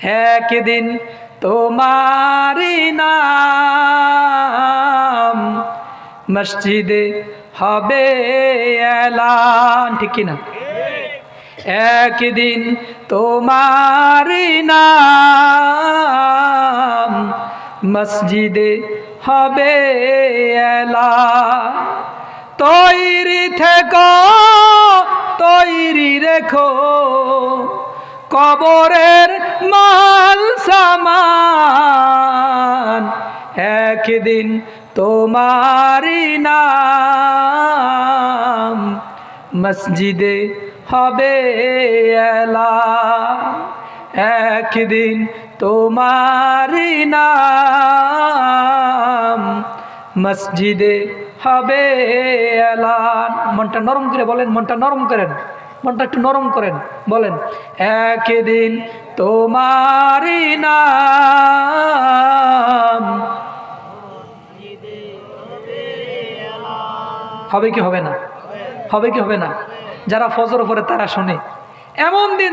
একদিন তোমারি নাম মসজিদে হবে এলান, ঠিক কিনা? একদিন তোমারি নাম মসজিদে হবে এলান। তৈরি থেকো, তৈরি রেখো কবরের মাল সামান। একদিন তোমারি নাম মসজিদে হবে এলান। একদিন তোমারি নাম মসজিদে হবে এলান। মনটা নরম করে বলেন, মনটা নরম করেন, মনটা একটু নরম করেন, বলেন একদিন তোমারি নাম হবে কি হবে না? হবে কি হবে না? যারা ফজর পড়ে তারা শোনে, এমন দিন